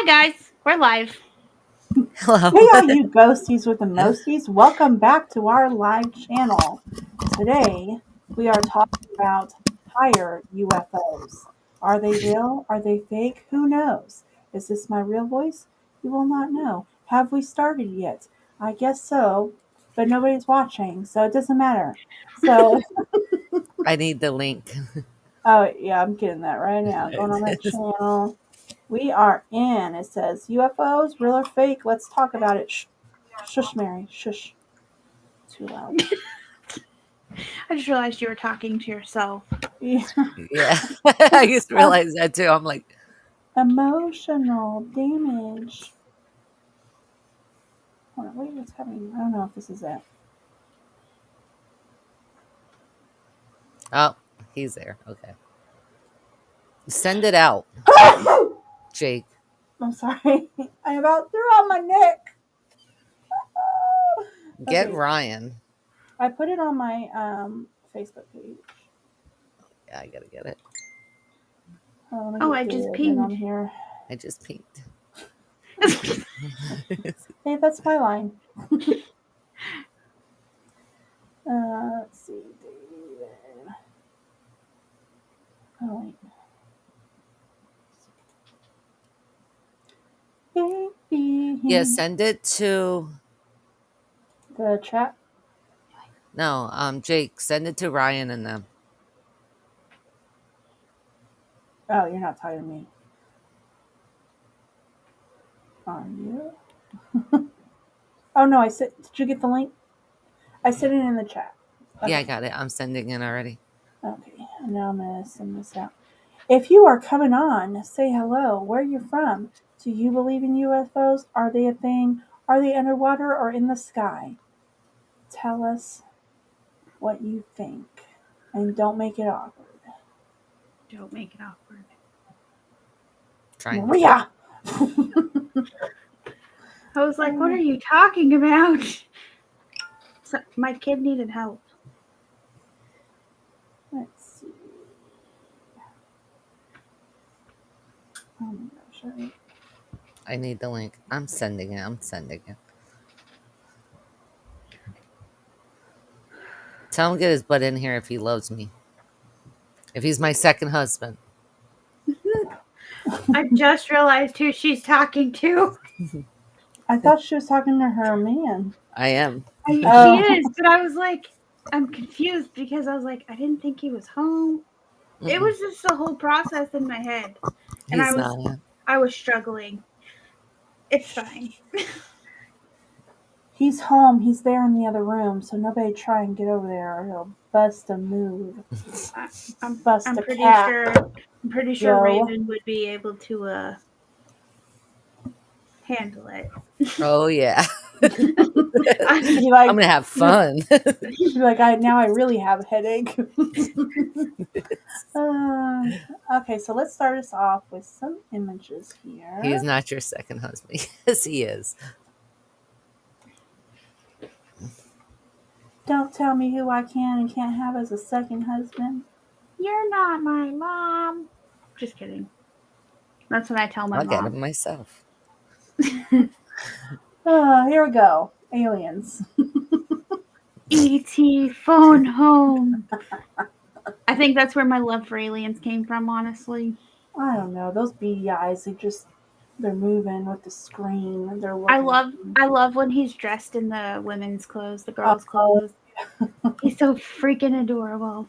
guys, we're live. Hello. Hey, all you ghosties with the mosties, welcome back to our live channel. Today, we are talking about higher UFOs. Are they real? Are they fake? Who knows? Is this my real voice? You will not know. Have we started yet? I guess so, but nobody's watching, so it doesn't matter. So, I need the link. oh, yeah, I'm getting that right now. Going on that channel. We are in. It says UFOs, real or fake? Let's talk about it. Shush, Mary. Shush. Too loud. I just realized you were talking to yourself. Yeah. Yeah. I just realized that too. I'm like, Emotional damage. Hold on, wait, what's happening? I don't know if this is it. oh, he's there. Okay. Send it out, Jake. I'm sorry. I about threw on my neck. Get Okay. Ryan. I put it on my Facebook page. Yeah, I gotta get it. Oh, I just pinged. on here. I just peeked. Hey, that's my line. Let's see, David. Oh wait. Baby. Yeah, send it to The chat. Jake. Send it to Ryan and them. Oh, you're not talking to me. Are you? Oh no, I said. Did you get the link? I sent it in the chat. Okay. Yeah, I got it. I'm sending it already. Okay, now I'm gonna send this out. If you are coming on, say hello. Where you're from? Do you believe in UFOs? Are they a thing? Are they underwater or in the sky? Tell us what you think, and don't make it awkward. Don't make it awkward. Trying. Maria. I was like, what are you talking about? So, my kid needed help. Let's see. Oh my gosh. I need the link. I'm sending it. Tell him to get his butt in here if he loves me. If he's my second husband. I just realized who she's talking to. I thought she was talking to her man. I am. She is, but I was like, I'm confused because I was like, I didn't think he was home. Mm-mm. It was just a whole process in my head, and I was struggling. It's fine. He's home. He's there in the other room, so nobody try and get over there or he'll bust a move. I'm a pretty cat. sure. I'm pretty sure Yo. Raven would be able to handle it. Oh yeah. She'd be like, I'm gonna have fun. She'd be like, now I really have a headache. Okay, so let's start us off with some images here. He is not your second husband. Yes, he is. Don't tell me who I can and can't have as a second husband. You're not my mom. Just kidding. That's what I tell my I'll mom. get him myself. Here we go. Aliens. E.T. phone home. I think that's where my love for aliens came from, honestly. I don't know. Those beady eyes, they're moving with the screen. I love when he's dressed in the women's clothes, the girls' clothes. He's so freaking adorable.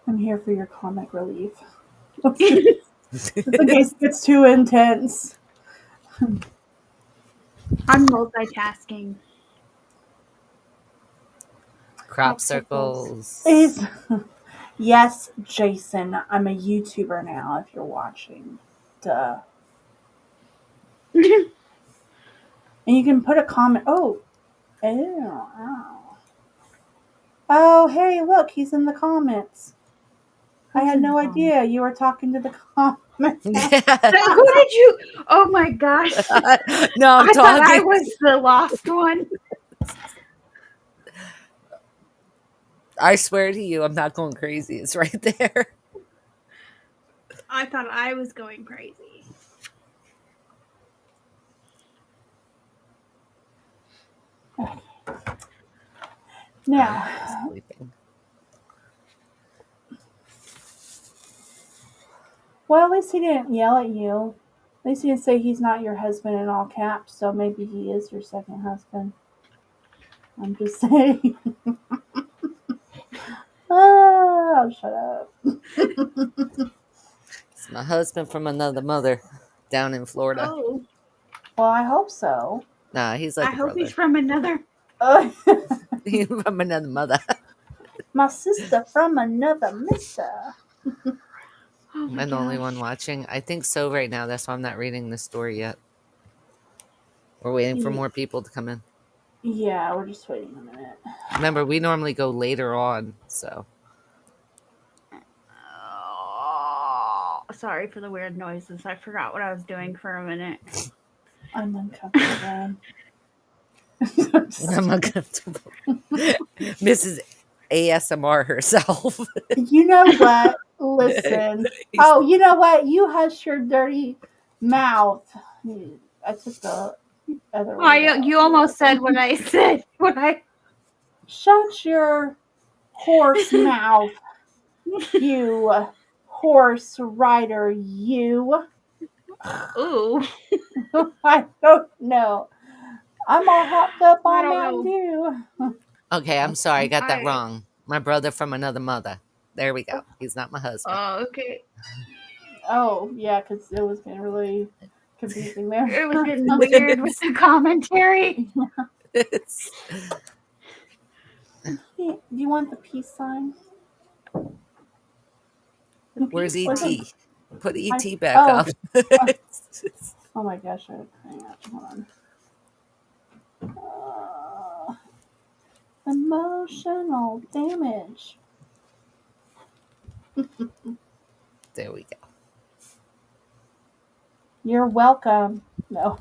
I'm here for your comic relief. Just in case it gets too intense. I'm multitasking. Crop circles. Yes, Jason. I'm a YouTuber now, if you're watching. Duh. And you can put a comment. Oh, hey, look, he's in the comments. I had no idea you were talking to the comments. Yeah. Who did you? Oh my gosh. No, I'm talking. Thought I was the lost one. I swear to you, I'm not going crazy. It's right there. I thought I was going crazy. Now, Sleeping. well, at least he didn't yell at you. At least he didn't say he's not your husband in all caps, so maybe he is your second husband. I'm just saying. Oh, shut up. It's my husband from another mother down in Florida. Oh, Well, I hope so. Nah, he's I like a hope he's brother. from another. He's from another mother. My sister from another mister. Oh Am my I the only gosh. one watching? I think so right now. That's why I'm not reading the story yet. We're waiting for more people to come in. Yeah, we're just waiting a minute. Remember, we normally go later on, so. Oh, sorry for the weird noises. I forgot what I was doing for a minute. I'm uncomfortable. I'm uncomfortable. Mrs. ASMR herself. You know what? Listen. Oh, you know what? You hush your dirty mouth. I took the other way out. You almost said what I said. Shut your horse mouth, you horse rider, you. Ooh. I don't know. I'm all hopped up I on don't Mountain know. Dew. Okay, I'm sorry. I got that I- wrong. My brother from another mother. There we go. He's not my husband. Oh, okay. Oh, yeah, because it was getting really confusing there. It was getting weird with the commentary. It's- Do you want the peace sign? Where's ET? Listen, Put ET I- back oh. up. Oh my gosh, hang on. Hold on. Emotional damage. There we go. You're welcome. No.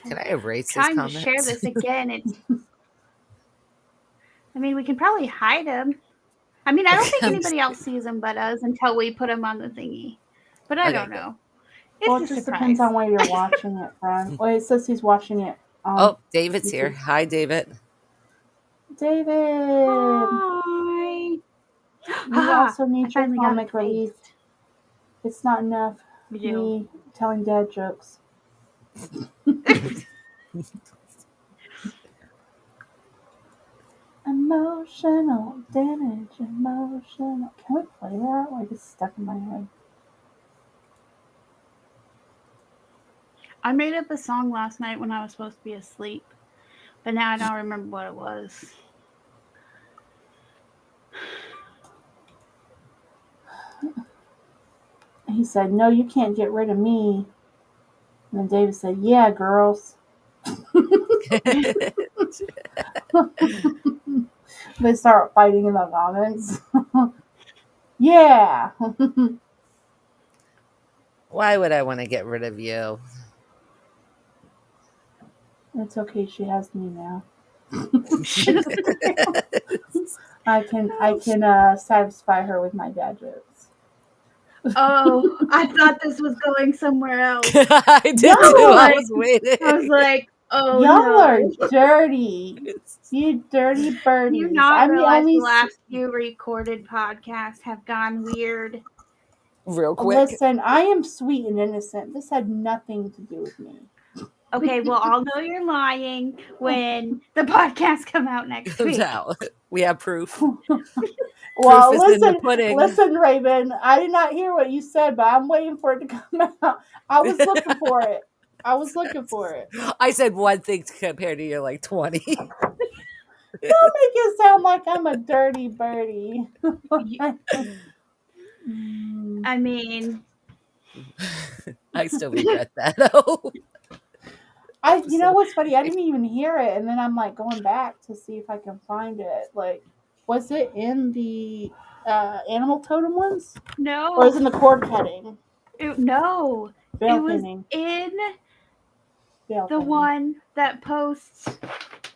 Can I erase his Time to comments? share this again. I mean, we can probably hide them. I mean, I don't think anybody else sees them but us until we put them on the thingy. But I don't know. It's Well, a it just surprise. depends on where you're watching it from. Well, it says he's watching it. Oh, David's YouTube. here. Hi, David. David. Hi. You also need I your finally got comic it relief. fixed. It's not enough. We do. Me telling dad jokes. Emotional damage. Emotional. Can we play that? Like it's stuck in my head. I made up a song last night when I was supposed to be asleep, but now I don't remember what it was. He said, "No, you can't get rid of me." And then David said, "Yeah, girls." They start fighting in the comments. Yeah. Why would I want to get rid of you? It's okay. She has me now. I can satisfy her with my dad jokes. Oh, I thought this was going somewhere else. I did too. I was waiting. I was like, oh Y'all no. are dirty. You dirty birdies. You not I'm the realize only the last few recorded podcasts have gone weird. Real quick. Listen, I am sweet and innocent. This had nothing to do with me. Okay, well, I'll know you're lying when the podcasts come out next Comes week. out. We have proof. Well, Proof is in the pudding. listen, Raven. I did not hear what you said, but I'm waiting for it to come out. I was looking for it. I said one thing compared to your like 20. Don't make it sound like I'm a dirty birdie. I mean, I still regret that though. you know what's funny? I didn't even hear it, and then I'm like going back to see if I can find it. Like, was it in the animal totem ones? no. Or was it in the cord cutting? No. Veil It was thinning. in Veil the thinning. one that posts.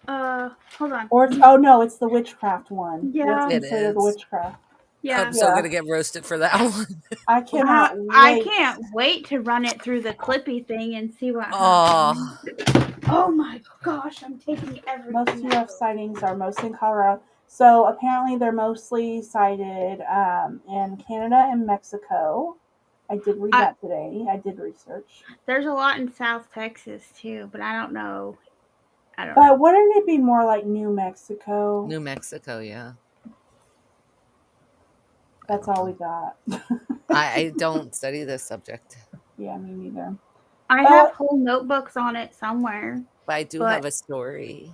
Hold on. Or it's, oh no, it's the witchcraft one. Yeah. It's considered the witchcraft. Yeah. I'm so Yeah. gonna get roasted for that one. I cannot I wait. can't wait to run it through the clippy thing and see what happens. Oh, Oh my gosh, I'm taking Most everything UF out. sightings are mostly in Colorado. So apparently they're mostly sighted in Canada and Mexico. I did read I, that today. I did research. there's a lot in South Texas too, but I don't know. I don't know. But wouldn't it be more like New Mexico? New Mexico, yeah. I That's don't all we know. got. I don't study this subject, Yeah, me neither. I have But whole notebooks on it somewhere, but I do have but a story.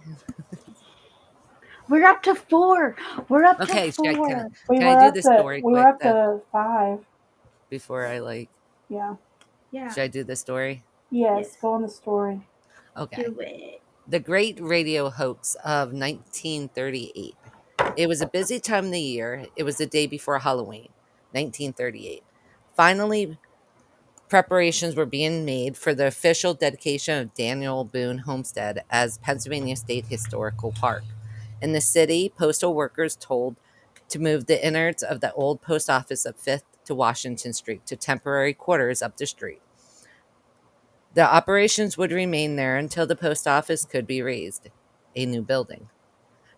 we're up to 4. We're up to Okay, four. can I do the story we were quick up then to 5. before I like? Yeah. Yeah. Should I do the story? Yes, Yes. go on the story. Okay. Do it. The Great Radio Hoax of 1938. It was a busy time of the year. It was the day before Halloween, 1938. Finally, preparations were being made for the official dedication of Daniel Boone Homestead as Pennsylvania State Historical Park. In the city, postal workers told to move the innards of the old post office at 5th to Washington Street to temporary quarters up the street. The operations would remain there until the post office could be raised, a new building.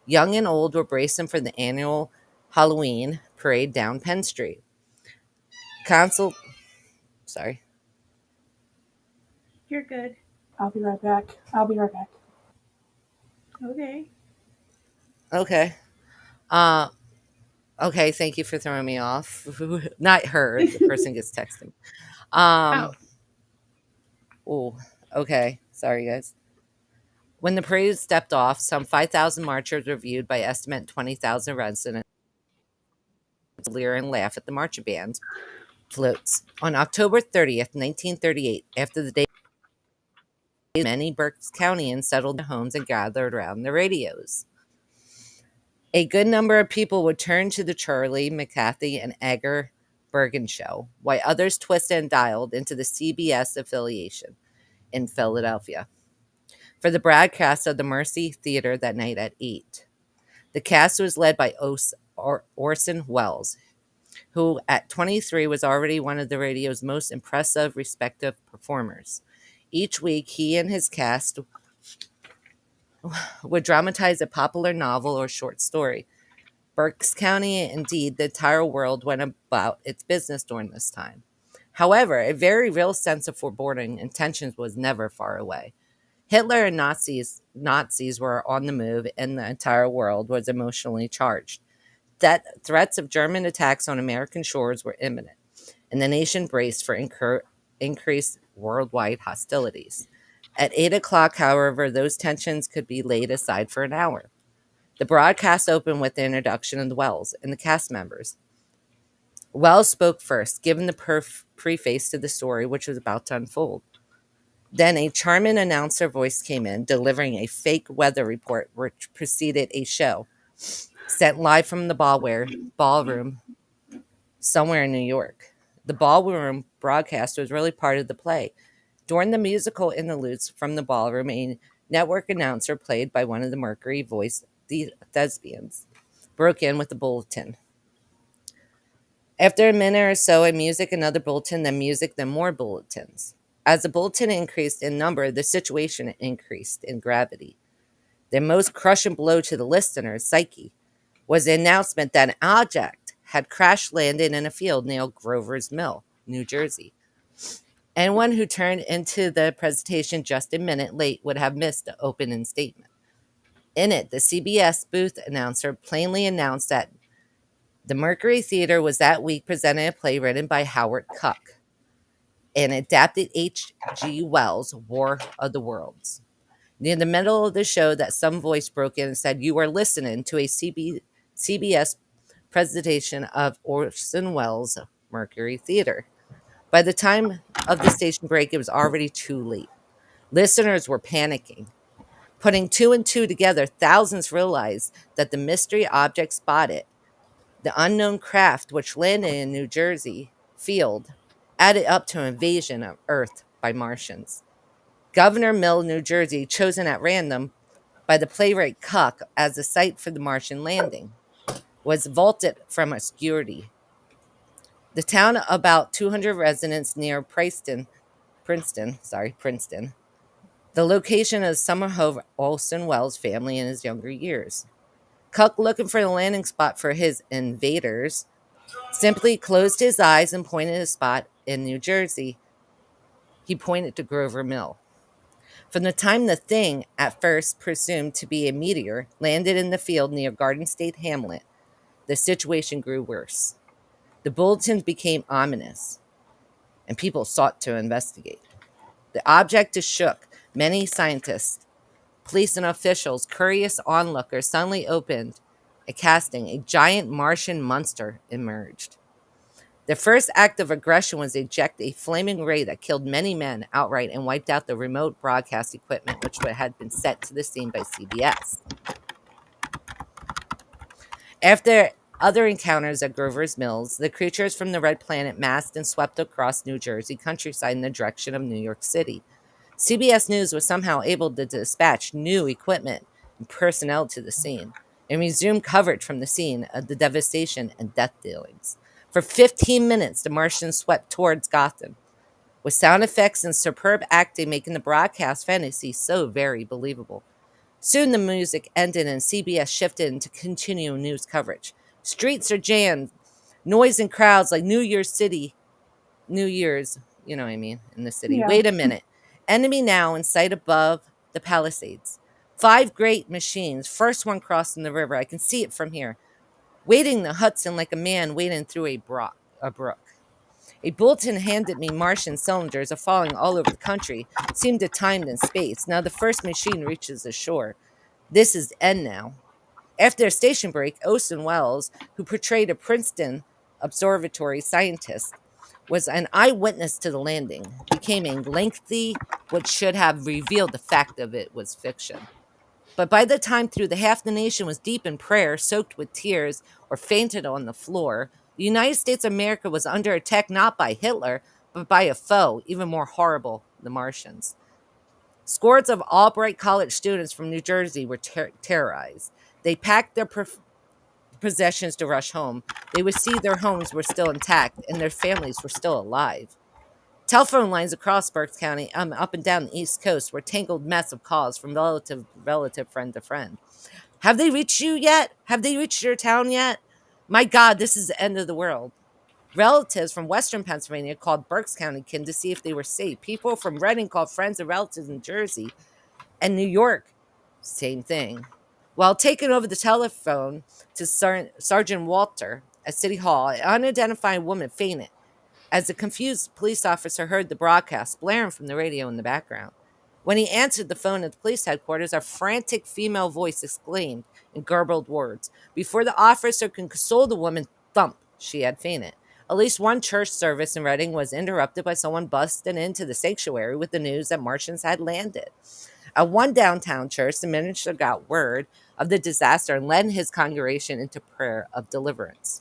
Young and old were bracing for the annual Halloween parade down Penn Street. Consul, sorry. You're good. I'll be right back. I'll be right back. Okay. Okay. Uh, okay. Thank you for throwing me off. Not her. The person gets texting. Oh, Oh. Okay. Sorry, guys. When the parade stepped off, some 5,000 marchers were viewed by estimate 20,000 residents leer and laugh at the marching band's floats. On October 30th, 1938, after the day, many Berks Countyans settled their homes and gathered around the radios. A good number of people would turn to the Charlie, McCarthy, and Edgar Bergen show, while others twisted and dialed into the CBS affiliation in Philadelphia for the broadcast of the Mercy Theater that night at 8. The cast was led by Orson Welles, who at 23 was already one of the radio's most impressive, respected performers. Each week, he and his cast would dramatize a popular novel or short story. Berks County, indeed, the entire world went about its business during this time. However, a very real sense of foreboding and tensions was never far away. Hitler and Nazis were on the move, and the entire world was emotionally charged. That threats of German attacks on American shores were imminent, and the nation braced for increased worldwide hostilities. At 8 o'clock, however, those tensions could be laid aside for an hour. The broadcast opened with the introduction of Wells and the cast members. Wells spoke first, giving the preface to the story which was about to unfold. Then a charming announcer voice came in, delivering a fake weather report which preceded a show sent live from the ballroom somewhere in New York. The ballroom broadcast was really part of the play. During the musical interludes from the ballroom, a network announcer played by one of the Mercury voice thespians broke in with a bulletin. After a minute or so of music, another bulletin, then music, then more bulletins. As the bulletin increased in number, the situation increased in gravity. The most crushing blow to the listener's psyche was the announcement that an object had crash landed in a field near Grover's Mill, New Jersey. Anyone who turned into the presentation just a minute late would have missed the opening statement. In it, the CBS booth announcer plainly announced that the Mercury Theater was that week presenting a play written by Howard Cuck and adapted H.G. Wells' War of the Worlds. Near the middle of the show, that some voice broke in and said, "You are listening to a CBS presentation of Orson Welles' Mercury Theater." By the time of the station break, it was already too late. Listeners were panicking. Putting two and two together, thousands realized that the mystery object spotted, the unknown craft which landed in New Jersey field, added up to an invasion of Earth by Martians. Governor Mill, New Jersey, chosen at random by the playwright Cuck as the site for the Martian landing. was vaulted from obscurity. The town, about 200 residents near Princeton, the location of the summer home of Orson Welles' family in his younger years. Cuck, looking for a landing spot for his invaders, simply closed his eyes and pointed a spot in New Jersey. He pointed to Grover Mill. From the time the thing, at first presumed to be a meteor, landed in the field near Garden State Hamlet, the situation grew worse. The bulletins became ominous, and people sought to investigate. The object shook many scientists, police, and officials. Curious onlookers suddenly opened a casting. A giant Martian monster emerged. The first act of aggression was to eject a flaming ray that killed many men outright and wiped out the remote broadcast equipment which had been sent to the scene by CBS. After other encounters at Grover's Mills, the creatures from the Red Planet massed and swept across New Jersey countryside in the direction of New York City. CBS News was somehow able to dispatch new equipment and personnel to the scene and resume coverage from the scene of the devastation and death dealings. For 15 minutes, the Martians swept towards Gotham, with sound effects and superb acting making the broadcast fantasy so very believable. Soon the music ended and CBS shifted into continuing news coverage. Streets are jammed, noise and crowds like New Year's, you know what I mean, in the city. Yeah. Wait a minute. Enemy now in sight above the Palisades. 5 great machines, first one crossing the river. I can see it from here. Wading the Hudson like a man wading through a brook. A bulletin handed me Martian cylinders are falling all over the country, seemed to timed in space. Now the first machine reaches the shore. This is the end now. After a station break, Orson Welles, who portrayed a Princeton observatory scientist, was an eyewitness to the landing, became a lengthy, what should have revealed the fact of it was fiction. But by the time through the half the nation was deep in prayer, soaked with tears, or fainted on the floor, the United States of America was under attack not by Hitler, but by a foe, even more horrible, the Martians. Scores of Albright College students from New Jersey were terrorized. They packed their possessions to rush home. They would see their homes were still intact and their families were still alive. Telephone lines across Berks County, up and down the East Coast, were tangled mess of calls from relative, friend to friend. Have they reached you yet? Have they reached your town yet? My God, this is the end of the world. Relatives from Western Pennsylvania called Berks County kin to see if they were safe. People from Reading called friends and relatives in Jersey. And New York, same thing. While taking over the telephone to Sergeant Walter at City Hall, an unidentified woman fainted as a confused police officer heard the broadcast blaring from the radio in the background. When he answered the phone at the police headquarters, a frantic female voice exclaimed in garbled words. Before the officer could console the woman, thump, she had fainted. At least one church service in Reading was interrupted by someone busting into the sanctuary with the news that Martians had landed. At one downtown church, the minister got word of the disaster and led his congregation into prayer of deliverance.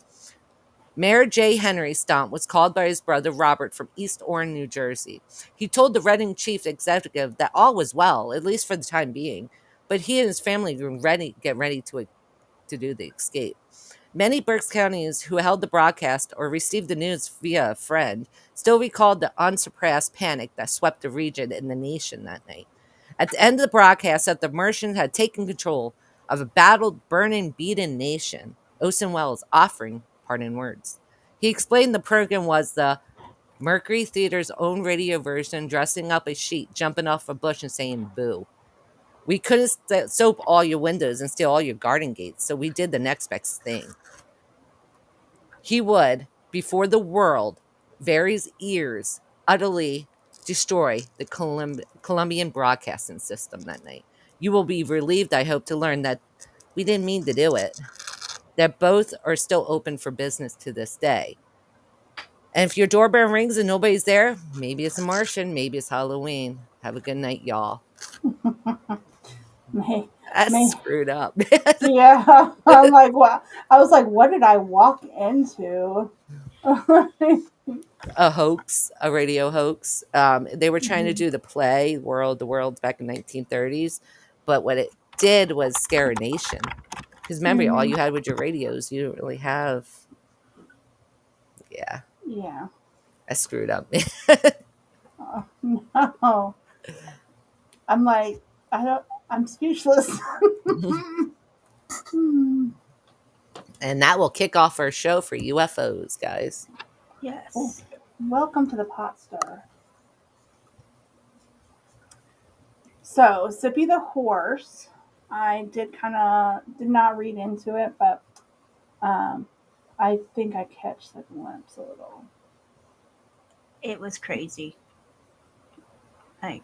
Mayor J. Henry Stump was called by his brother Robert from East Orange, New Jersey. He told the Reading chief executive that all was well, at least for the time being, but he and his family were get ready to do the escape. Many Berks counties who held the broadcast or received the news via a friend still recalled the unsurpassed panic that swept the region and the nation that night. At the end of the broadcast, that the Martians had taken control of a battled, burning, beaten nation, Orson Welles offering parting words. He explained the program was the Mercury Theater's own radio version, dressing up a sheet, jumping off a bush and saying boo. We couldn't soap all your windows and steal all your garden gates, so we did the next best thing. He would, before the world, Vary's ears, utterly destroy the Colombian broadcasting system that night. You will be relieved, I hope, to learn that we didn't mean to do it. That both are still open for business to this day. And if your doorbell rings and nobody's there, maybe it's a Martian, maybe it's Halloween. Have a good night, y'all. That's screwed up. Yeah, I'm like, what? I was like, what did I walk into? A hoax, a radio hoax. They were trying to do the play the world back in 1930s, but what it did was scare a nation. Because remember, all you had with your radios. You didn't really have. Yeah, Yeah. I screwed up. Oh, no. I'm like, I'm speechless. Hmm. And that will kick off our show for UFOs, guys. Oh, Yes. welcome to the pot stir. So, Zippy the horse, I did not read into it, but um, I think I catch the glimpse a little. It was crazy. Like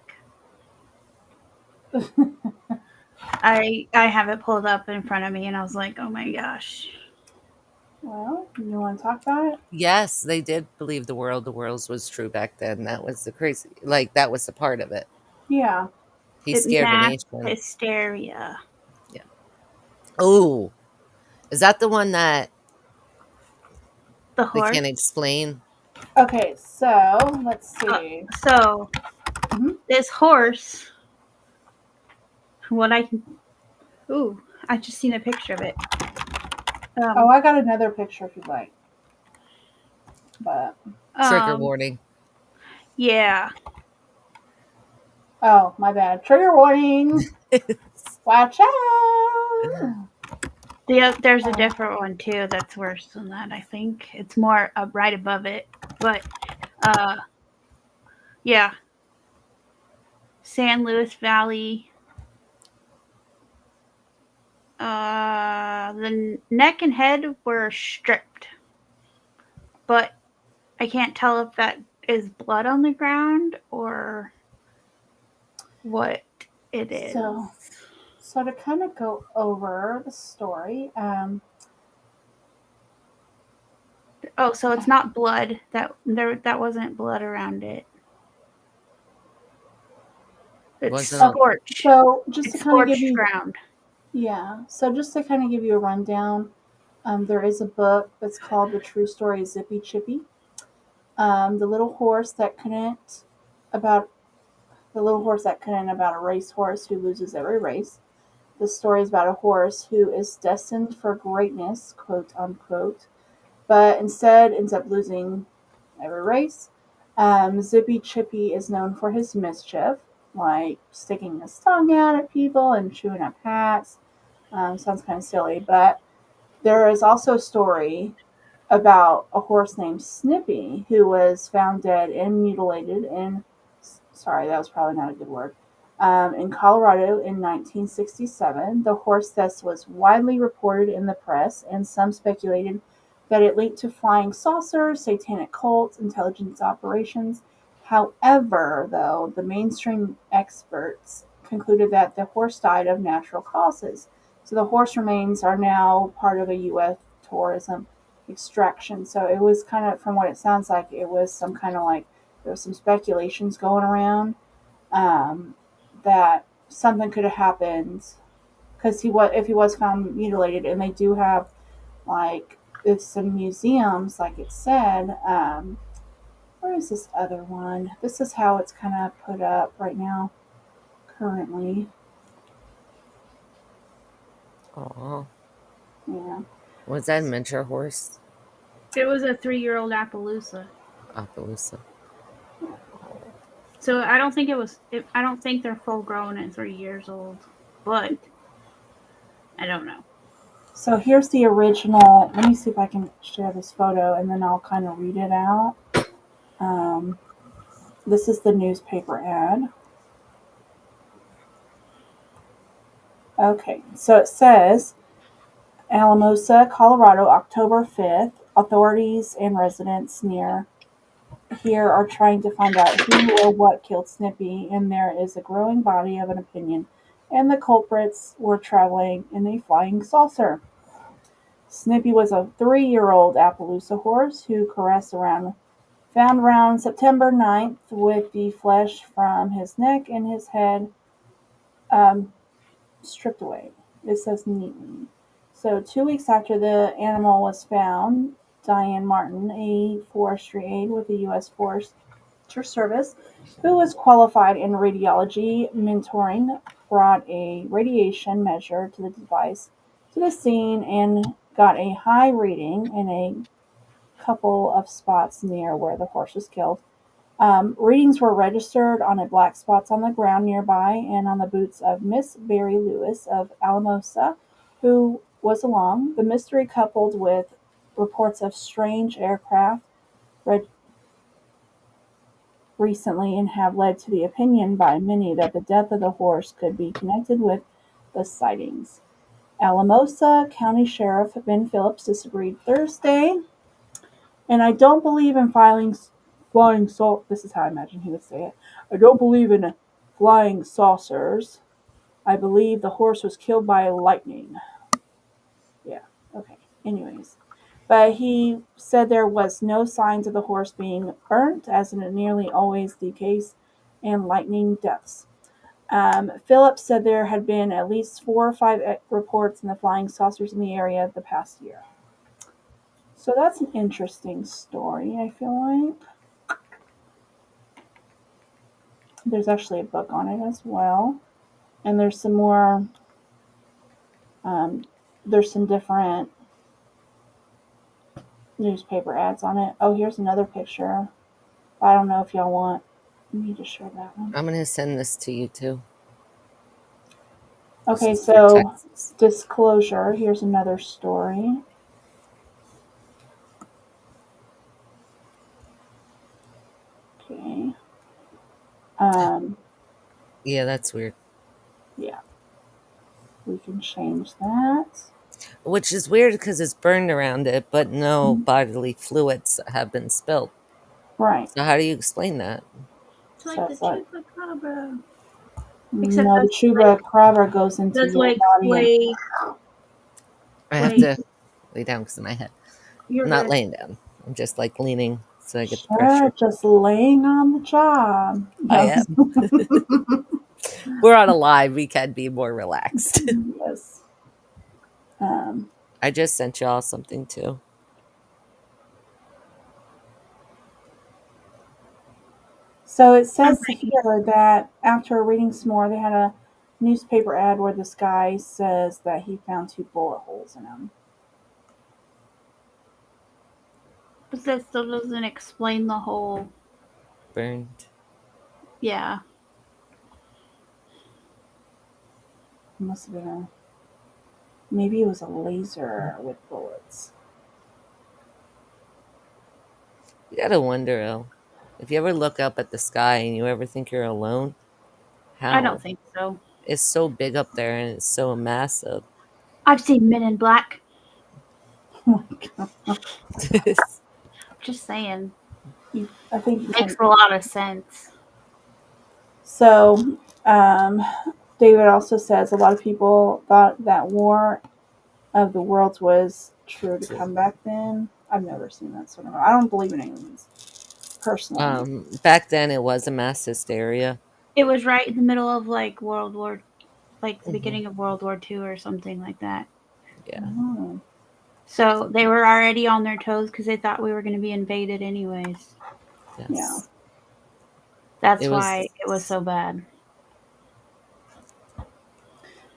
I have it pulled up in front of me and I was like, "Oh my gosh." Well, you want to talk about it? Yes, they did believe the worlds was true back then. That was the crazy, like that was the part of it. Yeah. He It's scared the mass nation. hysteria. Yeah. Oh, is that the one that The they horse. can't explain? Okay, so let's Uh, see. so Mhm. this horse, what I can, ooh, I just seen a picture of it. Oh, Um, I got another picture if you'd like. But Trigger um, warning. yeah. oh, my bad. Trigger warning. Watch out. There's a different one too that's worse than that. I think it's more right above it, but uh, yeah, San Luis Valley. The neck and head were stripped, but I can't tell if that is blood on the ground or what it is. So to kind of go over the story, Oh, so it's not blood. That wasn't blood around it. It's Wasn't on. scorched. so just to It's kind of give scorched you, ground. yeah, so just to kind of give you a rundown, there is a book that's called The True Story of Zippy Chippy. The little horse that couldn't about the little horse that couldn't about a racehorse who loses every race. The story is about a horse who is destined for greatness, quote unquote, but instead ends up losing every race. Zippy Chippy is known for his mischief, like sticking his tongue out at people and chewing up hats. Sounds kind of silly, but there is also a story about a horse named Snippy who was found dead and mutilated in, sorry, that was probably not a good word, in Colorado in 1967. The horse death was widely reported in the press, and some speculated that it linked to flying saucers, satanic cults, intelligence operations. However, though, the mainstream experts concluded that the horse died of natural causes. So the horse remains are now part of a U.S. tourism extraction. So it was kind of, from what it sounds like, it was some kind of like, there was some speculations going around that something could have happened because if he was found mutilated, and they do have like it's some museums, like it said. Where is this other one? This is how it's kind of put up right now, currently. Oh, Yeah. was that a miniature horse? It was a 3-year-old Appaloosa. Appaloosa. So I don't think it was. I don't think they're full grown at 3 years old, but I don't know. So here's the original. Let me see if I can share this photo, and then I'll kind of read it out. Um, this is the newspaper ad. Okay, so it says Alamosa, Colorado, October 5th. Authorities and residents near here are trying to find out who or what killed Snippy, and there is a growing body of an opinion, and the culprits were traveling in a flying saucer. Snippy was a 3-year-old Appaloosa horse who caressed around, found around September 9th with the flesh from his neck and his head um, stripped away. It says neatly. So 2 weeks after the animal was found, Diane Martin, a forestry aide with the U.S. Forest Service, who was qualified in radiology mentoring, brought a radiation measure to the device to the scene and got a high reading in a couple of spots near where the horse was killed. Readings were registered on a black spots on the ground nearby and on the boots of Miss Barry Lewis of Alamosa, who was along. The mystery, coupled with reports of strange aircraft read recently, and have led to the opinion by many that the death of the horse could be connected with the sightings. Alamosa County Sheriff Ben Phillips disagreed Thursday, and I don't believe in flying this is how I imagine he would say it. I don't believe in flying saucers. I believe the horse was killed by lightning. Yeah, okay. Anyways. But he said there was no signs of the horse being burnt, as in nearly always the case in lightning deaths. Phillips said there had been at least 4 or 5 reports in the flying saucers in the area the past year. So that's an interesting story, I feel like. There's actually a book on it as well. And there's some more, there's some different newspaper ads on it. Oh, here's another picture. I don't know if y'all want me to share that one. I'm gonna send this to you too. Okay, This is for so Texas. disclosure. Here's another story. Okay. Yeah, that's weird. Yeah, we can change that. Which is weird because it's burned around it, but no bodily fluids have been spilled. Right. So how do you explain that? It's So like the it's like, chupacabra. Except no, the chupacabra goes into that's your like body and I have way. to lay down because of my head. You're I'm not good. laying down. I'm just like leaning so I get the sure, pressure. just laying on the job. I No. am. We're on a live. We can be more relaxed. Yes. Um, I just sent y'all something too. so it I'm says here that after reading some more, they had a newspaper ad where this guy says that he found 2 bullet holes in him. But that still doesn't explain the whole. Burned. Yeah. It must have been maybe it was a laser with bullets. You gotta wonder, El, if you ever look up at the sky and you ever think you're alone, I don't how? think so. It's so big up there and it's so massive. I've seen Men in Black. Oh my god. Just saying. I think you Makes can. a lot of sense. So, David also says a lot of people thought that War of the Worlds was true to come back then. I've never seen that sort of. I don't believe in aliens personally. Back then it was a mass hysteria. It was right in the middle of like World War, like the Hmm. beginning of World War II or something like that. Yeah. Oh. So they were already on their toes because they thought we were going to be invaded anyways. Yeah. Yes. It That's why was. it was so bad.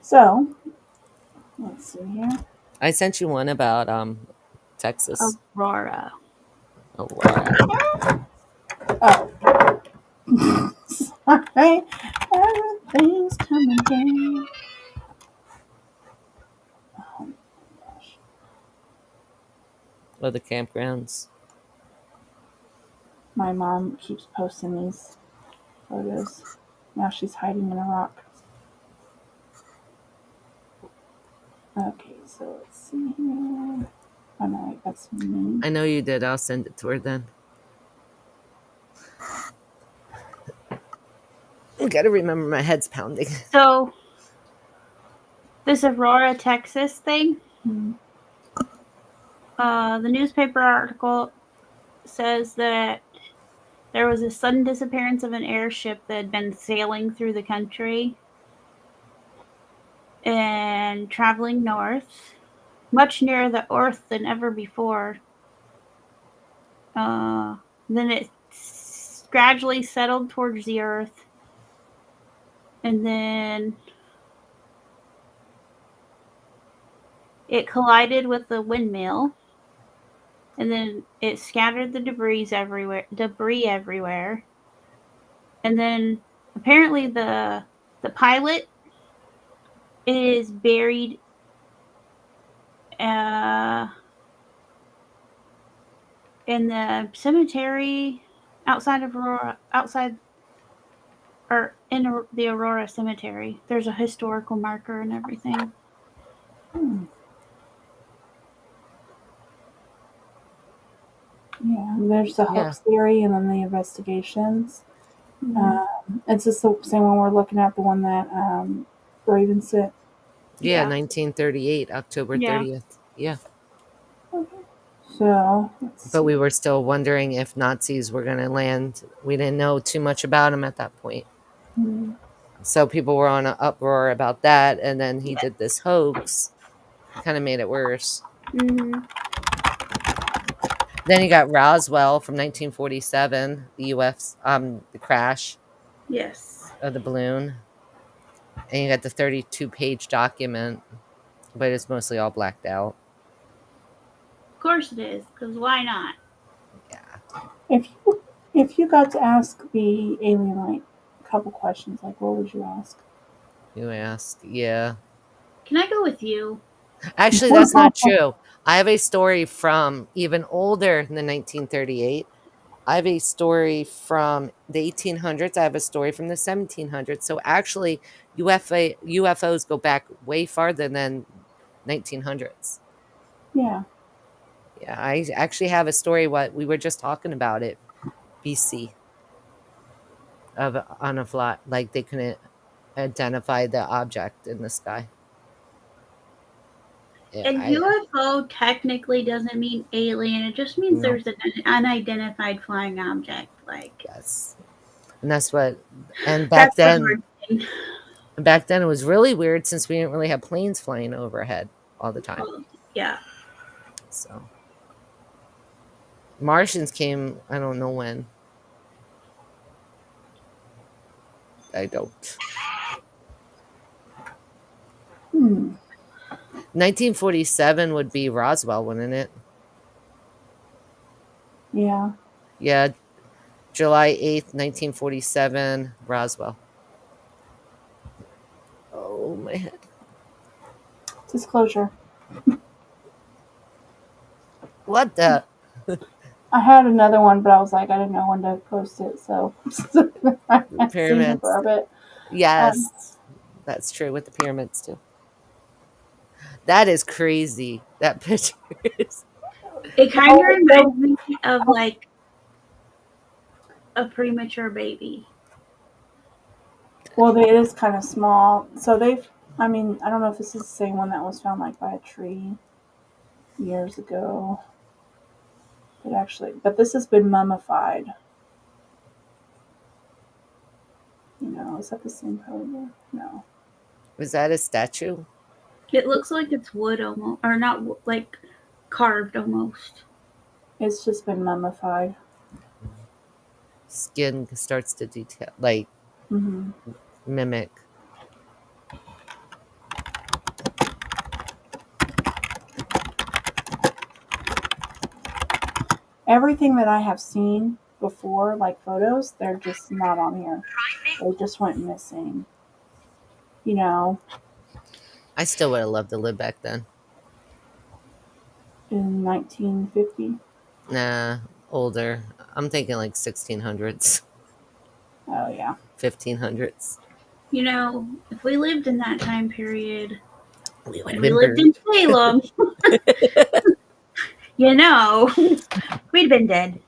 So, let's see here. I sent you one about Texas. Aurora. Aurora. Oh, sorry. Everything's coming down. Oh my gosh. Or the campgrounds. My mom keeps posting these photos. Now she's hiding in a rock. Okay, so let's see here. Oh no, wait, that's me. I know you did. I'll send it to her then. I gotta remember my head's pounding. So this Aurora, Texas thing, Hmm. the newspaper article says that there was a sudden disappearance of an airship that had been sailing through the country and traveling north, much nearer the Earth than ever before. Then it gradually settled towards the Earth, and then it collided with the windmill, and then it scattered the debris everywhere. And then apparently the pilot is buried uh, in the cemetery outside of Aurora, outside or in the Aurora Cemetery. There's a historical marker and everything. Hmm. Yeah, there's the Yeah. hoax theory and then the investigations. Mm-hmm. It's just the same one we're looking at, the one that Raven sent. Yeah, Yeah. 1938, October Yeah. 30th. Yeah. So let's But we see. were still wondering if Nazis were going to land. We didn't know too much about them at that point. Hmm. So people were on an uproar about that. And then he did this hoax, kind of made it worse. Mm-hmm. Then you got Roswell from 1947, the crash Yes. of the balloon. And you got the 32-page document, but it's mostly all blacked out. Of course it is, because why not? Yeah. If you got to ask the alien like a couple questions, like what would you ask? You ask. Yeah. Can I go with you? Actually, that's not true. I have a story from even older than 1938. I have a story from the 1800s. I have a story from the 1700s. So actually, UFOs go back way farther than 1900s. Yeah. Yeah, I actually have a story. What we were just talking about it, BC, of on a flat, like they couldn't identify the object in the sky. Yeah, And UFO technically doesn't mean alien. It just means no, there's an unidentified flying object. Like yes, and that's what. And that's the hard thing. back then it was really weird since we didn't really have planes flying overhead all the time. Oh, yeah. So Martians came. I don't know when. I don't. Hmm. 1947 would be Roswell, wouldn't it? Yeah. Yeah, July 8th, 1947, Roswell. Oh my head. Disclosure. What the? I had another one, but I was like, I didn't know when to post it, so I haven't seen it for Pyramids. a bit. Um, Yes, that's true with the pyramids too. That is crazy. That picture is. It kind of oh, reminds me of like a premature baby. well, it is kind of small. So they've. I mean, I don't know if this is the same one that was found like by a tree years ago. But this has been mummified. Is that the same photo? No. Was that a statue? It looks like it's wood almost, or not like carved almost. It's just been mummified. Skin starts to detail, like Hmm. mimic. Everything that I have seen before, like photos, they're just not on here. They just went missing. You know, I still would have loved to live back then. in 1950. Nah, older. I'm thinking like 1600s, Oh, yeah. 1500s. If we lived in that time period We would and have we been lived in burned. Salem, we'd been dead.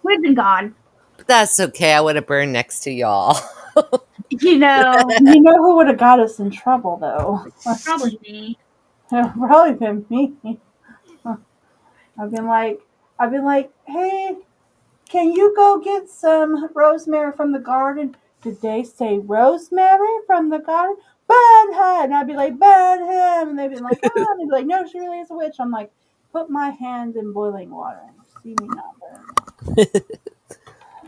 We'd been gone. But that's okay. I would have burned next to y'all. You know, You know who would have got us in trouble, though? probably me. Probably been me. I've been like, hey, can you go get some rosemary from the garden? Did they say rosemary from the garden? Burn her! And I'd be like, burn him! And they'd be like, ah! And they'd be like, no, she really is a witch. I'm like, put my hand in boiling water and see me not burn.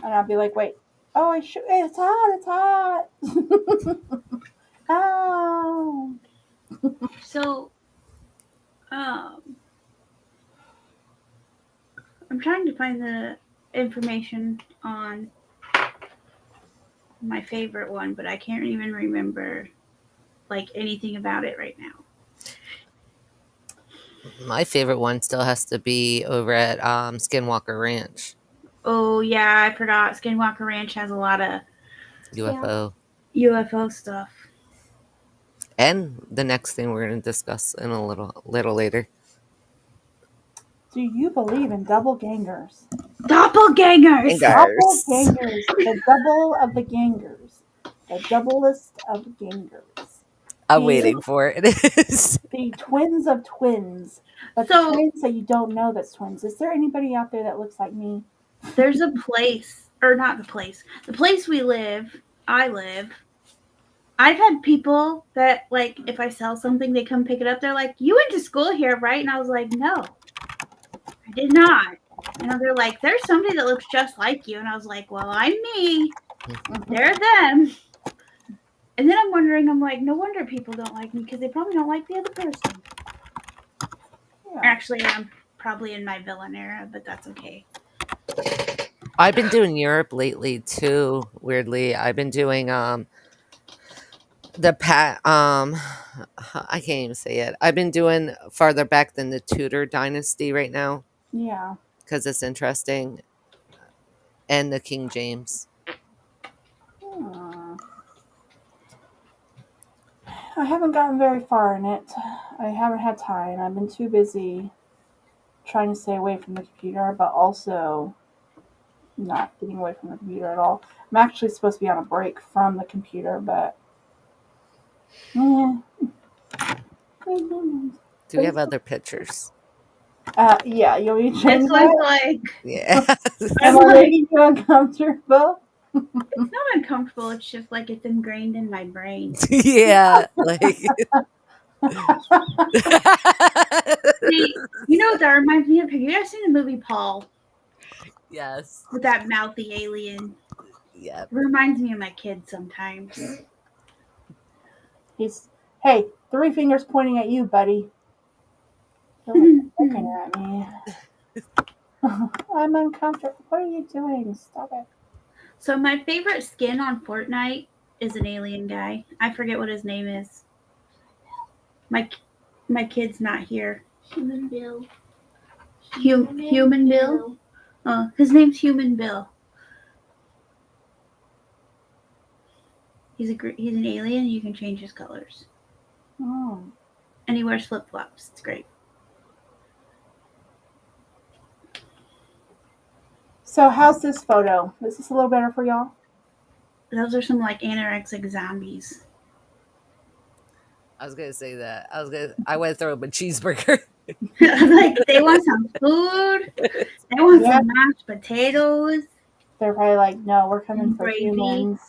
And I'd be like, wait, oh, it's hot, it's hot. Oh. So Um, I'm trying to find the information on my favorite one, but I can't even remember like anything about it right now. My favorite one still has to be over at Skinwalker Ranch. Oh yeah, I forgot. Skinwalker Ranch has a lot of UFO. UFO stuff. And the next thing we're going to discuss in a little later. Do you believe in double gangers? Doppelgangers! Gangers. Doppelgangers. The double of the gangers. The doublest of gangers. I'm The, waiting for it. It is. the twins of twins. But the So twins that you don't know that's twins. Is there anybody out there that looks like me? there's a place, or not the place I live. I've had people that, like, if I sell something, they come pick it up. They're like, "You went to school here, right?" And I was like, "No, I did not." And they're like, "There's somebody that looks just like you." And I was like, "Well, I'm me. They're them." And then I'm wondering, I'm like, no wonder people don't like me because they probably don't like the other person. Yeah. Actually, I'm probably in my villain era, but that's okay. I've been doing Europe lately too. Weirdly, I've been doing the I can't even say it. I've been doing farther back than the Tudor dynasty right now Yeah. because it's interesting, and the King James. Hmm. I haven't gotten very far in it. I haven't had time. I've been too busy trying to stay away from the computer, but also not getting away from the computer at all. I'm actually supposed to be on a break from the computer, but yeah. Do we have other pictures? Yeah, you want me to This change one's that? like, Yeah. Am I making you uncomfortable? it's not uncomfortable. It's just like it's ingrained in my brain. Yeah. Like. See, you know what that reminds me of? Have you guys seen the movie Paul Yes. with that mouthy alien? Yeah. It reminds me of my kids sometimes. He's, hey, 3 fingers pointing at you, buddy. You're looking at me. I'm uncomfortable. What are you doing? Stop it. So my favorite skin on Fortnite is an alien guy. I forget what his name is. My kid's not here. Human Bill. Human Bill? His name's Human Bill. He's an alien. You can change his colors, Oh. and he wears flip flops. It's great. So, how's this photo? Is this a little better for y'all? Those are some like anorexic zombies. I was gonna say that. I went to throw him a cheeseburger. Like they want some food. They want some mashed potatoes. They're probably like, no, we're coming for Gravy. humans.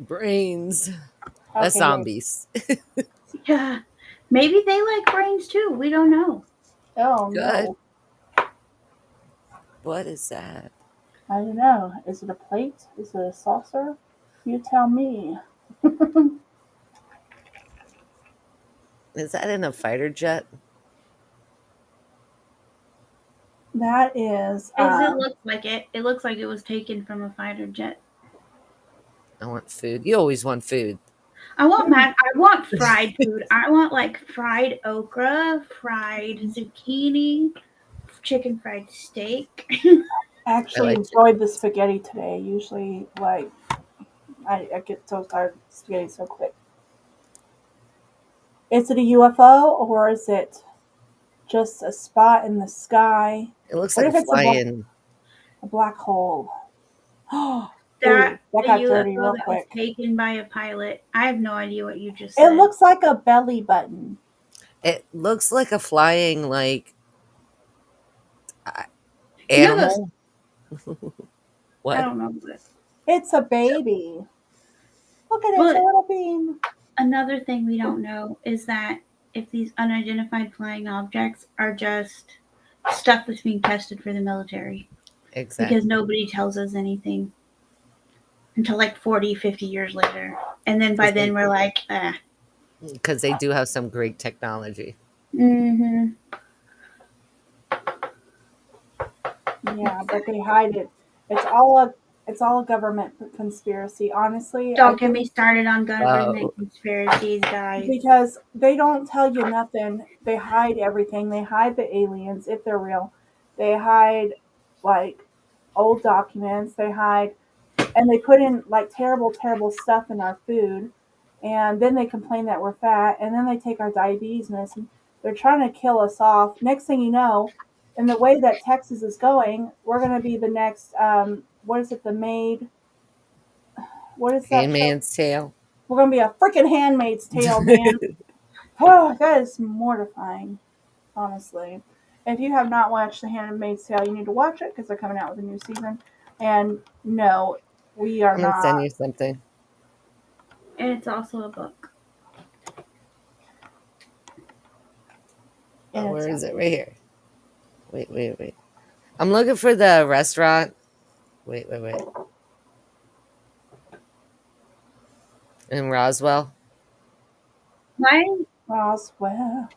Brains. That's Okay, zombies. Yeah, maybe they like brains too. We don't know. Oh, Good. no. What is that? I don't know. Is it a plate? Is it a saucer? You tell me. Is that in a fighter jet? That is. It looks like it. It looks like it was taken from a fighter jet. I want food. You always want food. I want fried food. I want like fried okra, fried zucchini, chicken fried steak. I actually I like enjoyed the spaghetti today. Usually, like, I get so tired of spaghetti so quick. Is it a UFO or is it just a spot in the sky? It looks What like if a it's flying. a black hole? Oh, That that got the dirty UFO real that quick. was taken by a pilot. I have no idea what you just It said. looks like a belly button. It looks like a flying like You know animal. I What? don't know this. It's a baby. Look at it, But- it's a little bean. Another thing we don't know is that if these unidentified flying objects are just stuff that's being tested for the military. Exactly. Because nobody tells us anything until like 40, 50 years later. And then by then we're like, Because they do have some great technology. Mm-hmm. Yeah, but they hide it. It's all a government conspiracy. Honestly, I Don't get me think started on government Oh, conspiracies, guys. because they don't tell you nothing. They hide everything. They hide the aliens if they're real. They hide like old documents. They hide and they put in like terrible, terrible stuff in our food. And then they complain that we're fat. And then they take our diabetes medicine. They're trying to kill us off. Next thing you know, in the way that Texas is going, we're going to be the next, what is it, The Maid? What is that show? Handmaid's Tale. We're going to be a freaking Handmaid's Tale, man. Oh, that is mortifying, honestly. If you have not watched The Handmaid's Tale, you need to watch it because they're coming out with a new season. And no, we are I'm gonna send not. you something. And it's also a book. And it's Where is it? Right here. Wait. I'm looking for the restaurant. Wait. In Roswell. Why? Roswell.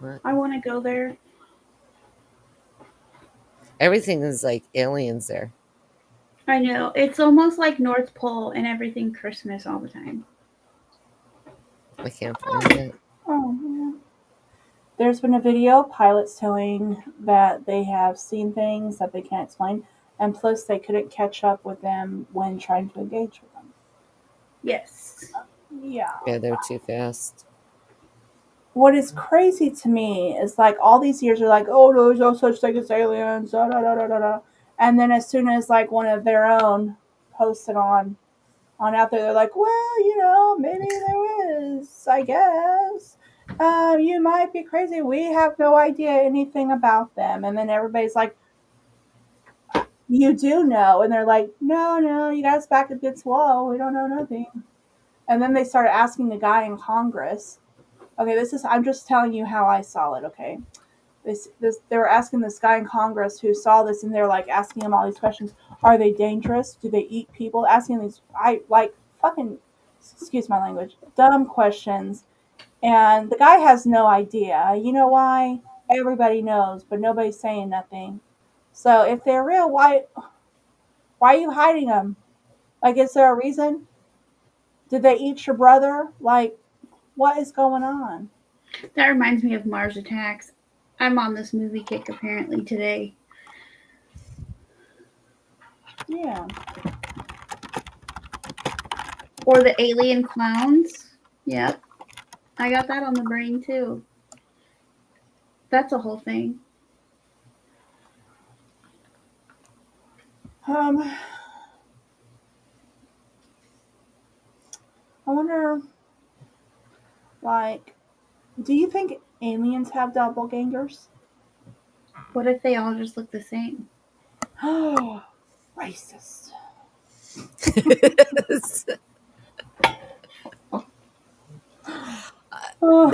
What? I want to go there. Everything is like aliens there. I know. It's almost like North Pole and everything Christmas all the time. I can't find it. Oh, man. There's been a video of pilots telling that they have seen things that they can't explain, and plus they couldn't catch up with them when trying to engage with them. Yes. Yeah. Yeah, they're too fast. What is crazy to me is like all these years are like, oh, no, there's no such thing as aliens, da da da da da da. And then as soon as like one of their own posted on out there, they're like, well, maybe there is, I guess. You might be crazy. We have no idea anything about them. And then everybody's like, you do know. And they're like, no, you guys back against the wall. We don't know nothing. And then they started asking the guy in Congress. Okay, I'm just telling you how I saw it, okay? They were asking this guy in Congress who saw this, and they're like asking him all these questions. Are they dangerous? Do they eat people? Asking these, fucking, excuse my language, dumb questions. And the guy has no idea. You know why? Everybody knows, but nobody's saying nothing. So if they're real, why are you hiding them? Like, is there a reason? Did they eat your brother? Like, what is going on? That reminds me of Mars Attacks. I'm on this movie kick apparently today. Yeah. Or the alien clowns. Yep. I got that on the brain too. That's a whole thing. I wonder, like, do you think aliens have doppelgangers? What if they all just look the same? Oh, racist. Oh,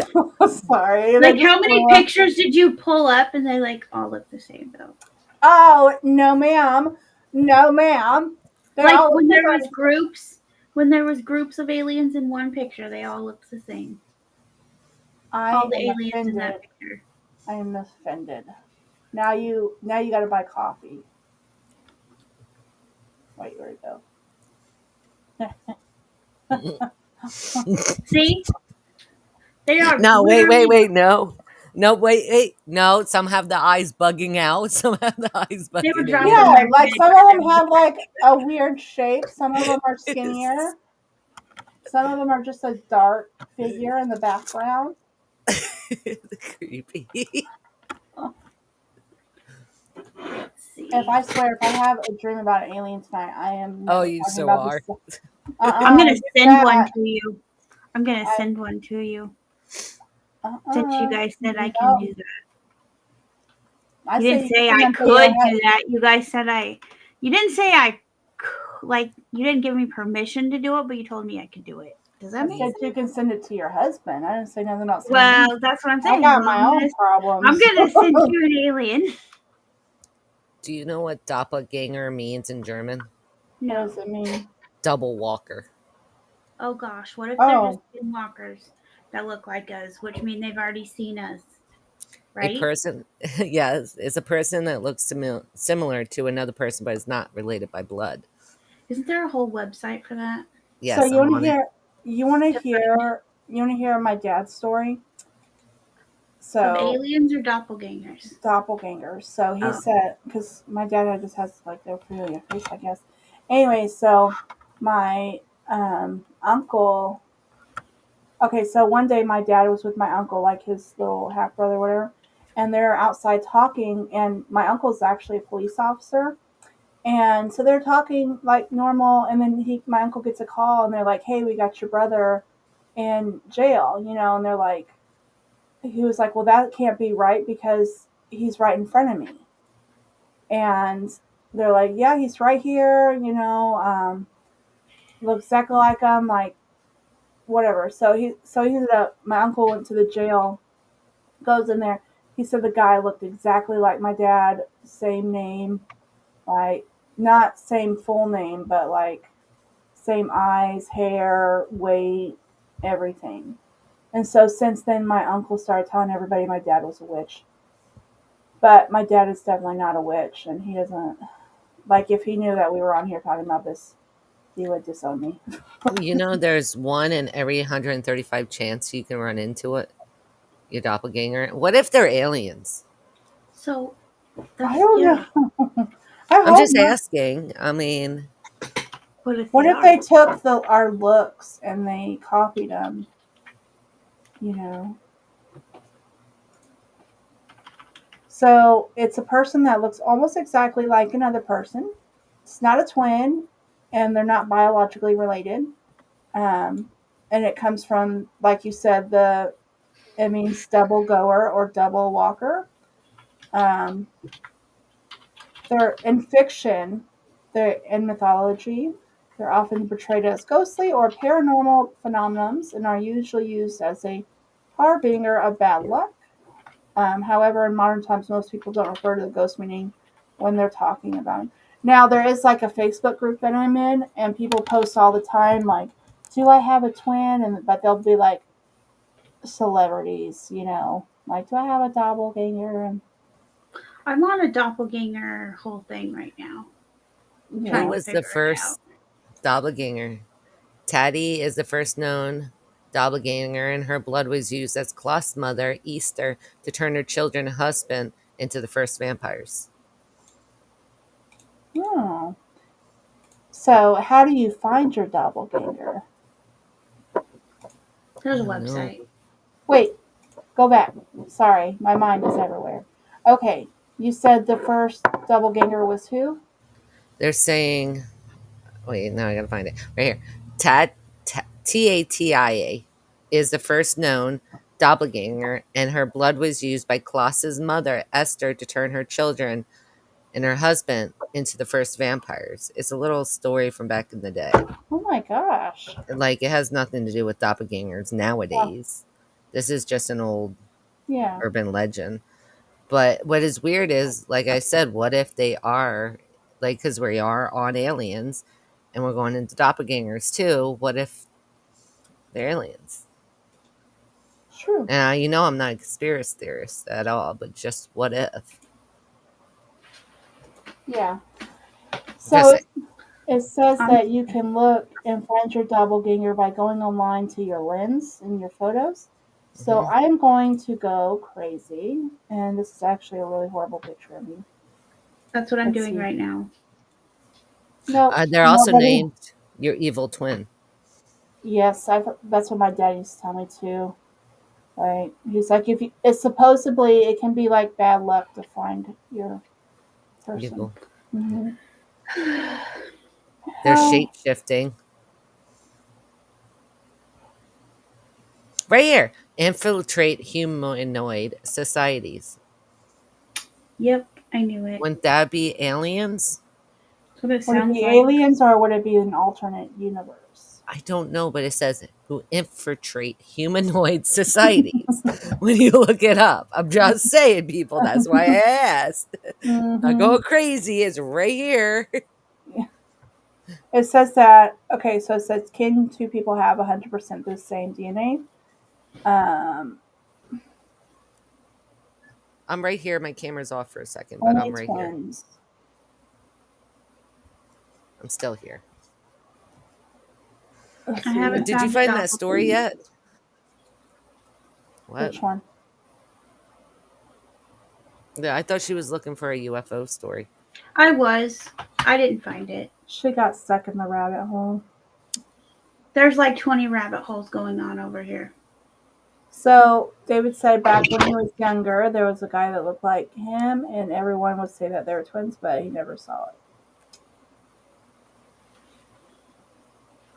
sorry. Like, how many pictures did you pull up and they like all look the same though? Oh, no, ma'am. No, ma'am. They Like all look different. when there was groups of aliens in one picture, they all looked the same. I All the am aliens in that offended. picture. I am offended. Now you got to buy coffee. Wait, where'd it go? See? They are No, literally wait. No, some have the eyes bugging out. Some have the eyes they were bugging dropping in. Yeah, their like head some when of they them were have like a weird shape. Some of them are skinnier. It's Some of them are just a dark figure in the background. creepy. let's If see. I swear, if I have a dream about an alien tonight, I am Oh, never you talking so about are. this. I'm gonna Get send one that. to you. I'm gonna I, send one to you. Since you uh-uh. guys said I can No. do that. I You say didn't you can say send I them to your could head. do that. You guys said you didn't say like you didn't give me permission to do it, but you told me I could do it. Does that I make said sense? you can send it to your husband. I didn't say nothing about sending me. Well, that's what I'm I saying. got Well, my own I'm problems. gonna send you an alien. Do you know what doppelganger means in German? What No. does it mean? Double walker. Oh gosh, what if they're just Oh, skinwalkers? that look like us, which mean they've already seen us, A right? person, yes, is a person that looks similar to another person, but is not related by blood. Isn't there a whole website for that? So Yes, I'm on it. you want to To find hear my dad's story? of So aliens or doppelgangers? doppelgangers. So he Oh, said, because my dad just has like no familiar face, I guess. Anyway, so my uncle. Okay, so one day my dad was with my uncle, like his little half brother, whatever, and they're outside talking, and my uncle's actually a police officer. And so they're talking like normal, and then my uncle gets a call, and they're like, "Hey, we got your brother in jail," and they're like, he was like, "Well, that can't be right because he's right in front of me." And they're like, "Yeah, he's right here, looks exactly like him, like whatever." So he ended up. My uncle went to the jail, goes in there. He said the guy looked exactly like my dad, same name, like not same full name, but like same eyes, hair, weight, everything. And so since then, my uncle started telling everybody my dad was a witch. But my dad is definitely not a witch, and he doesn't like. If he knew that we were on here talking about this, he would disown me. There's one in every 135 chance you can run into it, your doppelganger. What if they're aliens? so I that's don't yeah. know. I I'm hope just not. asking. I mean, What if What they if are? they took our looks and they copied them? You know. So it's a person that looks almost exactly like another person. It's not a twin, and they're not biologically related. Um, and it comes from, like you said, it means double goer or double walker. Um, they're in fiction, they're in mythology. They're often portrayed as ghostly or paranormal phenomenons and are usually used as a harbinger of bad luck. However, in modern times, most people don't refer to the ghost meaning when they're talking about it. Now, there is like a Facebook group that I'm in, and people post all the time, like, "Do I have a twin?" But they'll be like celebrities, like, "Do I have a doppelganger?" And I'm on a doppelganger whole thing right now, who trying yeah, to was the figure it out. first doppelganger? Taddy is the first known doppelganger, and her blood was used as Kloth's mother, Easter, to turn her children and husband into the first vampires. oh. So, how do you find your doppelganger? I There's a don't know. website. Wait, go back. Sorry, my mind is everywhere. Okay, you said the first doppelganger was who? They're saying, wait, now I gotta find it. Right here. Tad, Tatia is the first known doppelganger, and her blood was used by Kloss's mother, Esther, to turn her children and her husband into the first vampires. It's a little story from back in the day. Oh my gosh. Like, it has nothing to do with doppelgangers Yeah. nowadays. This is just an old Yeah. urban legend. But what is weird is, like I said, what if they are, like, because we are on aliens and we're going into doppelgangers too? What if they're aliens? True. And I'm not a conspiracy theorist at all, but just what if? Yeah. Just So say, it says Um, that you can look and find your doppelganger by going online to your lens in your photos. So hmm I am going to go crazy, and this is actually a really horrible picture of me. that's what I'm Let's doing see. right now. Nope, they're also nobody. named your evil twin. Yes, that's what my dad used to tell me too. Right? He's like, if you, it's supposedly it can be like bad luck to find your person. Evil. Mm-hmm. They're How? shape shifting. Right here. Infiltrate humanoid societies. Yep, I knew it. Wouldn't that be aliens? That's what it Would it sounds be like. aliens or would it be an alternate universe? I don't know, but it says who infiltrate humanoid societies. When you look it up, I'm just saying, people. That's why I asked. Not Mm-hmm. going crazy. It's right here. It says that, okay, so it says, can two people have 100% the same DNA? Um, I'm right here. My camera's off for a second, but only I'm right here. twins. I'm still here. Let's I see. haven't Did you found the find that story doppelganger. yet? What? Which one? Yeah, I thought she was looking for a UFO story. I was. I didn't find it. She got stuck in the rabbit hole. There's like 20 rabbit holes going on over here. So they would say back when he was younger, there was a guy that looked like him, and everyone would say that they were twins, but he never saw it.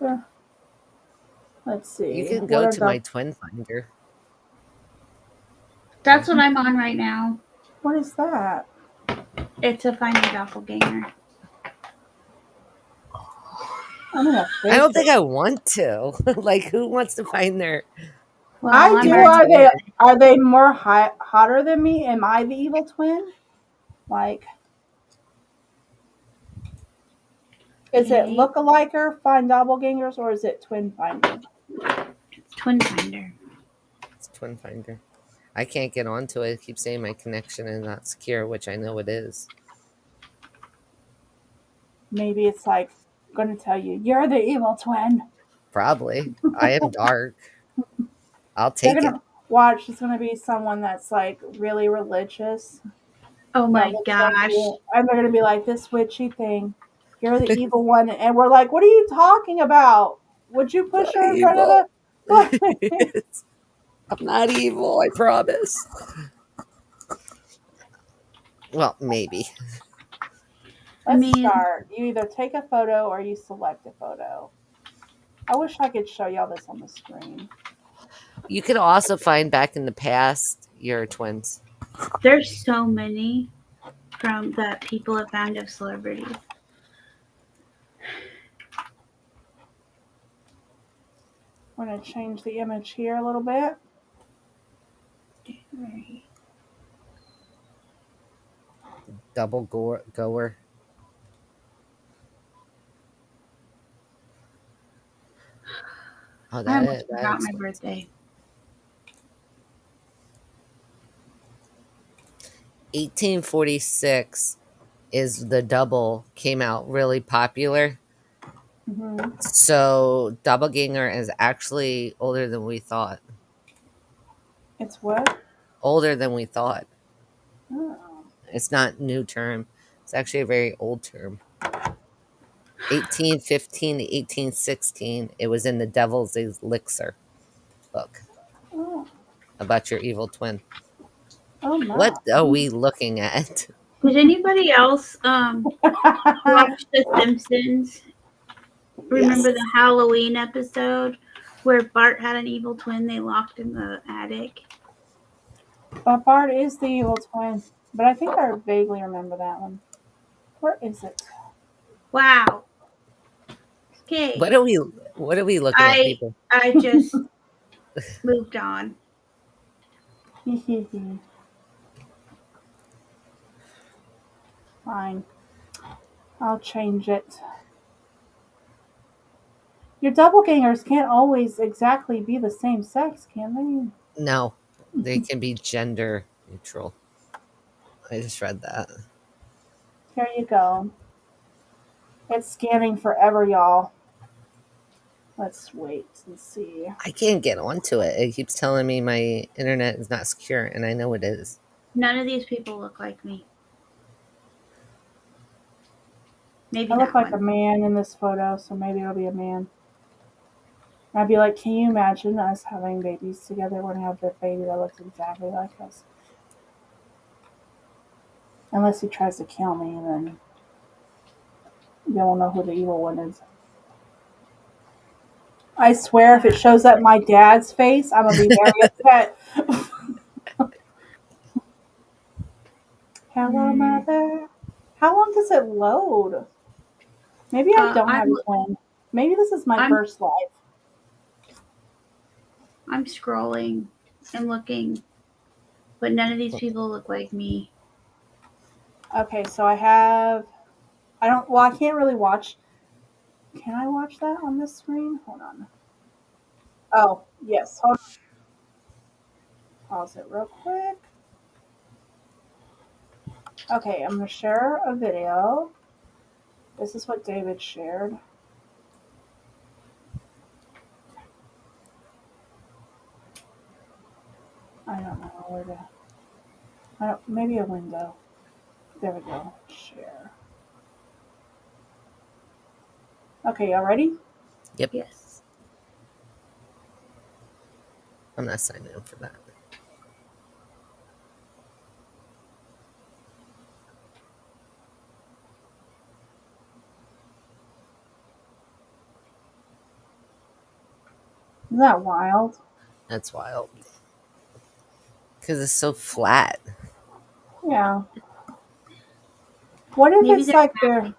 Yeah. Let's see. You can What go are to the? my twin finder. That's what I'm on right now. What is that? It's a find a doppelganger. I'm gonna I fake don't think it. I want to. Like, who wants to find their? Well, I I'm do. Even already. Are they? twin? Are they more hotter than me? Am I the evil twin? Like, is it Okay. look-aliker, find doppelgangers, or is it twin finder? It's twin finder. It's twin finder. I can't get onto it. It keeps saying my connection is not secure, which I know it is. Maybe it's like going to tell you you're the evil twin. Probably. I am dark. I'll They're take it. gonna watch. It's gonna be someone that's like really religious. Oh That my looks like gosh. you, and they're gonna be like this witchy thing. You're the evil one, and we're like, what are you talking about? Would you push Not her in front of evil. the? I'm not evil, I promise. Well, maybe. I Let's mean, start. You either take a photo or you select a photo. I wish I could show y'all this on the screen. You can also find back in the past your twins. there's so many from that people have found of celebrities. I'm gonna change the image here a little bit. Right. Double goer. Oh, I almost that forgot my explains. birthday. 1846 is the double came out really popular. Mm-hmm. So doppelganger is actually older than we thought. It's what? Older than we thought. Oh. It's not new term. It's actually a very old term. 1815 to 1816. It was in the Devil's Elixir book Oh. about your evil twin. Oh What no. are we looking at? Did anybody else watch The Simpsons? Yes. Remember the Halloween episode where Bart had an evil twin they locked in the attic? But Bart is the evil twin. But I think I vaguely remember that one. Where is it? Wow. Okay. What are we looking at, people? I just moved on. Fine. I'll change it. Your doppelgangers can't always exactly be the same sex, can No, they can be gender neutral. I just read that. they? Here you go. It's scanning forever, y'all. Let's wait and see. I can't get onto it. It keeps telling me my internet is not secure, and I know it is. None of these people look like me. Maybe I look that like a one. man in this photo, so maybe it'll be a man. I'd be like, can you imagine us having babies together? We're gonna have the baby that looks exactly like us. Unless he tries to kill me, then you won't know who the evil one is. I swear, if it shows up my dad's face, I'm gonna be very upset. Hello, mother. How long does it load? Maybe I don't have a twin. Maybe this is my first life. I'm scrolling and looking, but none of these people look like me. Okay, so I have. I don't. Well, I can't really watch. Can I watch that on this screen? Hold on. Oh, yes. Hold on. Pause it real quick. Okay, I'm going to share a video. This is what David shared. I don't know where to. Maybe a window. There we go. Share. Okay, y'all ready? Yep. Yes. I'm not signing up for that. Isn't that wild? That's wild. Because it's so flat. Yeah. What if Maybe it's like their?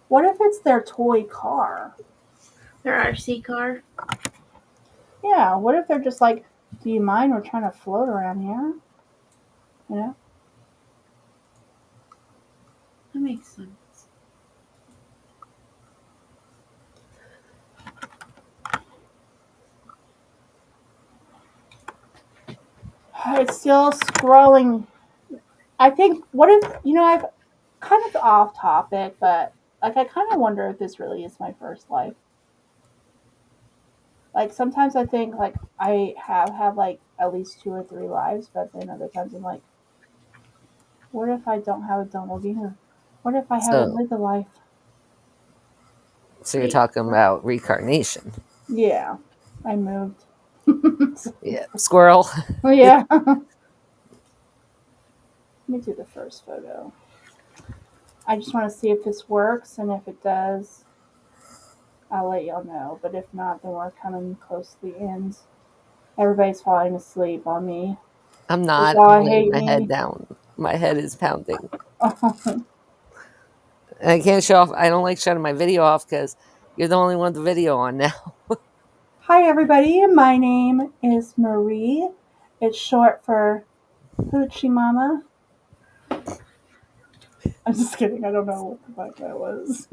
What if it's their toy car? their RC car. Yeah. What if they're just like, do you mind? We're trying to float around here. You know. That makes sense. It's still scrolling. I think. What if I've kind of off topic, but like I kind of wonder if this really is my first life. Like sometimes I think like I have had like at least 2 or 3 lives, but then other times I'm like, what if I don't have a doppelganger? What if I haven't So, lived a life? so you're Wait, talking about reincarnation. Yeah, I moved. Yeah. Squirrel. Oh yeah. Let me do the first photo. I just want to see if this works, and if it does, I'll let y'all know. But if not, then we're coming close to the end. Everybody's falling asleep on me. I'm They not. all I'm laying hate my head me. down. My head is pounding. And I can't show off. I don't like shutting my video off because you're the only one with the video on now. Hi, everybody. My name is Marie. It's short for Hoochie Mama. I'm just kidding. I don't know what the fuck that was.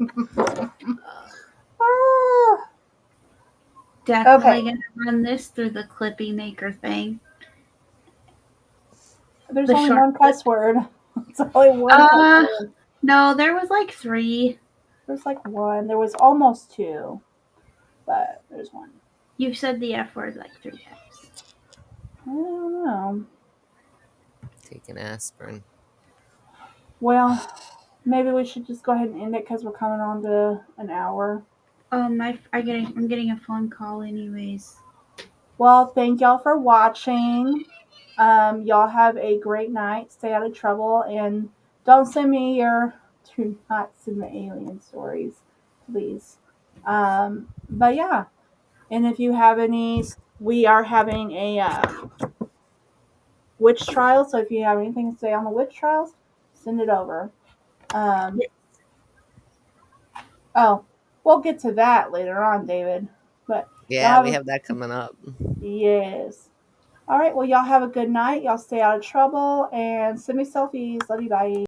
Ah, definitely okay. gonna run this through the Clippy Maker thing. There's The only short one clip. cuss word. It's only one cuss word. No, there was like 3. There's like one. There was almost 2, but there's one. You've said the F word like 3 times. I don't know. Take an aspirin. Well, maybe we should just go ahead and end it because we're coming on to an hour. I'm getting a phone call anyways. Well, thank y'all for watching. Y'all have a great night. Stay out of trouble, and don't send me your. Do not send the alien stories, please. But yeah, and if you have any, we are having a witch trial. So if you have anything to say on the witch trials, send it over. Um, oh, we'll get to that later on, David. But y'all Yeah, have we a have that coming up. yes. All right. Well, y'all have a good night. Y'all stay out of trouble and send me selfies. Love you. Bye.